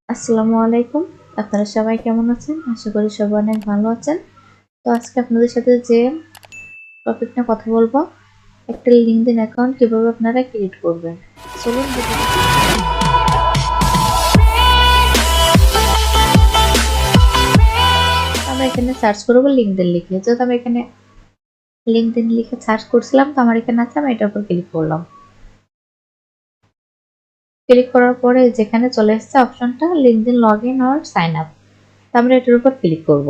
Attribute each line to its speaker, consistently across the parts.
Speaker 1: আসসালামু আলাইকুম। আপনারা সবাই কেমন আছেন? আশা করি সবাই অনেক ভালো আছেন। তো আজকে আপনাদের সাথে যে টপিক নিয়ে কথা বলবো, একটা লিঙ্কডইন অ্যাকাউন্ট কিভাবে আপনারা ক্রিয়েট করবেন। চলুন আমরা এখানে সার্চ করবো লিঙ্কডইন লিখে। যেহেতু আমি এখানে লিঙ্কডইন লিখে সার্চ করছিলাম, তো আমার এখানে আছে, আমি এটার উপর ক্লিক করলাম। ক্লিক করার পরে যেখানে চলে এসেছে অপশনটা LinkedIn log in or sign up, তো আমরা এটার উপর ক্লিক করব।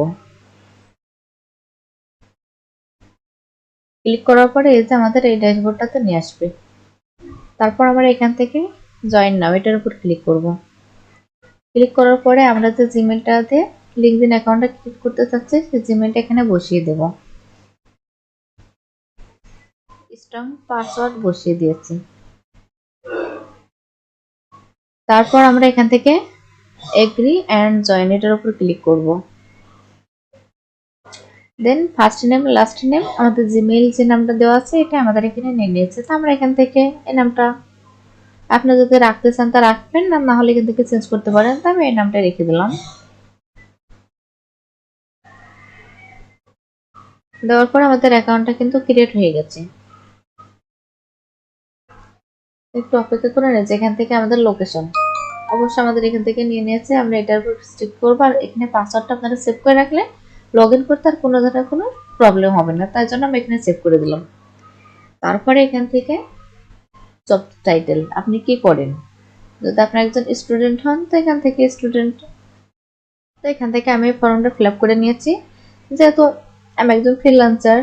Speaker 1: ক্লিক করার পরে এই যে আমাদের এই ড্যাশবোর্ডটাতে নিয়ে আসবে। তারপর আমরা এখান থেকে জয়েন নাও এটার উপর ক্লিক করব। ক্লিক করার পরে আমরা যে জিমেলটাতে লিঙ্কডইন অ্যাকাউন্টটা ক্রিয়েট করতে চাচ্ছি সেই জিমেলটা এখানে বসিয়ে দেব। স্ট্রং পাসওয়ার্ড বসিয়ে দিয়েছি। তারপর আমরা এখান থেকে এগ্রি এন্ড জয়েন এটার উপর ক্লিক করব। দেন ফার্স্ট নেম লাস্ট নেম আমাদের জিমেইল যে নামটা দেওয়া আছে এটা আমাদের এখানে নিয়ে নিয়েছে। তো আমরা এখান থেকে এই নামটা আপনি যদি রাখতে চান তা রাখবেন, না হলে এখান থেকে চেঞ্জ করতে পারেন। তো আমি এই নামটা রেখে দিলাম। দেওয়ার পর আমাদের অ্যাকাউন্টটা কিন্তু ক্রিয়েট হয়ে গেছে। একটু অপেক্ষা করে নিয়েছি। এখান থেকে আমাদের লোকেশন অবশ্যই আমাদের এখান থেকে নিয়ে নিয়েছে। আমরা এটার উপর ক্লিক করবো। আর এখানে পাসওয়ার্ডটা আপনারা সেভ করে রাখলে লগ ইন করতে আর কোনো ধরনের কোনো প্রবলেম হবে না, তাই জন্য আমি এখানে সেভ করে দিলাম। তারপরে এখান থেকে জব টাইটেল আপনি কি করেন, যদি আপনি একজন স্টুডেন্ট হন তো এখান থেকে স্টুডেন্ট, তো এখান থেকে আমি ফর্মটা ফিল আপ করে নিয়েছি। যেহেতু আমি একজন ফ্রিল্যান্সার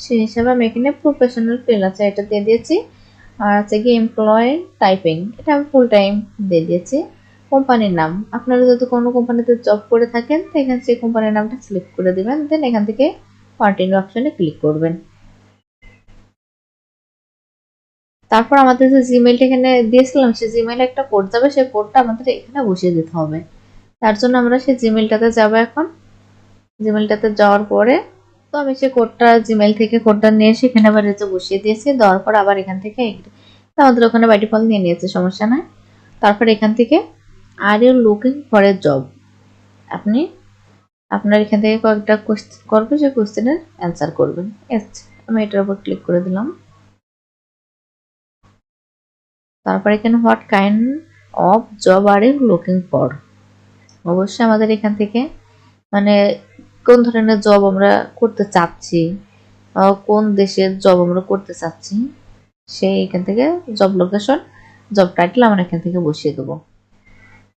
Speaker 1: সেই হিসাবে আমি এখানে প্রফেশনাল ফ্রিল্যান্সার এটা দিয়ে দিয়েছি। আর আছে কি এমপ্লয় টাইপিং, এটা আমি ফুল টাইম দিয়ে দিয়েছি। কোম্পানির নাম আপনারা যদি কোনো কোম্পানিতে জব করে থাকেন তো এখানে সেই কোম্পানির নামটা সিলেক্ট করে দেবেন। দেন এখান থেকে কন্টিনিউ অপশনে ক্লিক করবেন। তারপর আমাদের যে জিমেইলটা এখানে দিয়েছিলাম সেই জিমেইলে একটা কোড যাবে, সেই কোডটা আমাদের এখানে বসিয়ে দিতে হবে। তার জন্য আমরা সেই জিমেইলটাতে যাব। এখন জিমেইলটাতে যাওয়ার পরে তো আমি সেই কোডটা জিমেইল থেকে কোডটা নিয়ে এসে এখানে আবার রেজে বসিয়ে দিয়েছি। দেওয়ার পর আবার এখান থেকে আমাদের ওখানে বাই ডিফল্ট নিয়ে নিয়েছে, সমস্যা নাই। তারপর এখান থেকে আর you looking for a job, আপনি আপনার এখান থেকে কয়েকটা কোশ্চেন করবে, সেই কোশ্চেনের অ্যান্সার করবেন। আমি এটার উপর ক্লিক করে দিলাম। তারপর এখানে what kind of job are you looking for, অবশ্যই আমাদের এখান থেকে মানে কোন ধরনের জব আমরা করতে চাচ্ছি, কোন দেশের জব আমরা করতে চাচ্ছি, সেই এখান থেকে জব লোকেশন জব টাইটেল আমরা এখান থেকে বসিয়ে দেবো।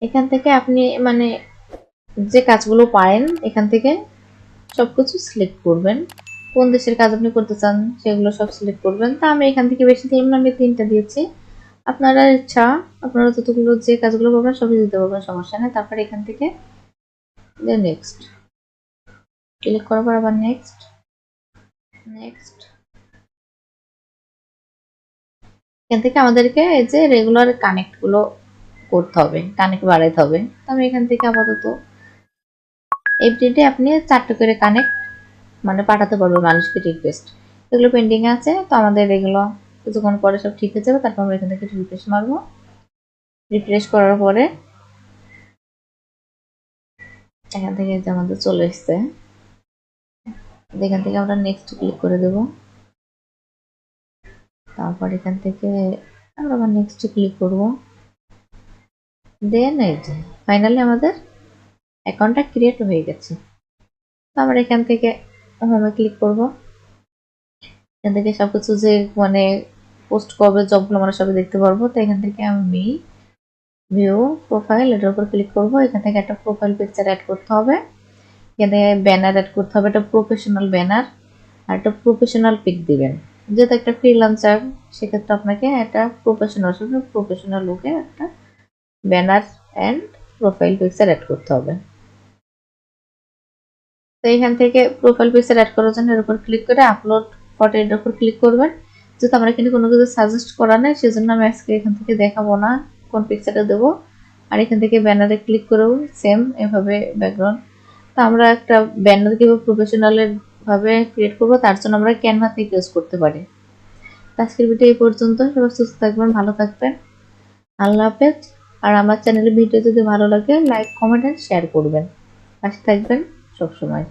Speaker 1: এখান থেকে আপনি যে কাজগুলো পারেন এখান থেকে সবকিছু সিলেক্ট করবেন। কোন দেশের কাজ আপনি করতে চান সেগুলো সব সিলেক্ট করবেন। তা আমি এখান থেকে বেশি দিলাম না, আমি 3টা দিয়েছি। আপনারা ইচ্ছা আপনারা যতগুলো যে কাজগুলো পাবেন সবই দিতে পারবেন, সমস্যা নেই। তারপর এখান থেকে নেক্সট ক্লিক করার পর আবার নেক্সট নেক্সট, এখান থেকে আমাদেরকে এই যে রেগুলার কানেক্ট গুলো করতে হবে, কানেক্ট বাড়াইতে হবে। তো আমি এখান থেকে আপাতত এভরিডে আপনি 4টা করে কানেক্ট পাঠাতে পারবো মানুষকে রিকোয়েস্ট। এগুলো পেন্ডিং আছে, তো আমাদের এগুলো কিছুক্ষণ পরে সব ঠিক হয়ে যাবে। তারপর আমরা এখান থেকে রিফ্রেশ মারবো। রিফ্রেশ করার পরে এখান থেকে যে আমাদের চলে এসছে, এখান থেকে আমরা নেক্সট ক্লিক করে দেব। তারপর এখান থেকে আমরা আবার নেক্সট ক্লিক করব। দেন এই যে ফাইনালি আমাদের অ্যাকাউন্টটা ক্রিয়েট হয়ে গেছে। তো আমরা এখান থেকে হোমে ক্লিক করব। এখান থেকে সবকিছু যে পোস্ট করবে জবগুলো আমরা সবই দেখতে পারবো। তো এখান থেকে আমি ভিউ প্রোফাইল এটার উপর ক্লিক করব। এখান থেকে একটা প্রোফাইল পিকচার অ্যাড করতে হবে, এখানে ব্যানার অ্যাড করতে হবে, একটা প্রফেশনাল ব্যানার আর একটা প্রফেশনাল পিক দিবেন। যেহেতু একটা ফ্রিল্যান্সার সেক্ষেত্রে আপনাকে একটা প্রফেশনাল লুকে একটা banner and profile picture add করতে হবে। তো এখান থেকে প্রোফাইল পিকচার অ্যাড করার জন্য এর উপর ক্লিক করে আপলোড ফটো এর উপর ক্লিক করবেন। যেহেতু আমরা এখানে কোনো কিছু সাজেস্ট করা নাই সেজন্য আমি আজকে এখান থেকে দেখাবো না কোন পিকচারটা দেবো। আর এখান থেকে ব্যানারে ক্লিক করেও সেম এভাবে ব্যাকগ্রাউন্ড। তো আমরা একটা ব্যানার কিভাবে প্রফেশনালের ভাবে ক্রিয়েট করবো তার জন্য আমরা ক্যানভা থেকে ইউজ করতে পারি। আজকের ভিডিও এই পর্যন্ত। সবাই সুস্থ থাকবেন, ভালো থাকবেন, আল্লাহ হাফেজ। আর আমার চ্যানেলের ভিডিও যদি ভালো লাগে লাইক কমেন্ট এন্ড শেয়ার করবেন। পাশে থাকবেন সবসময়।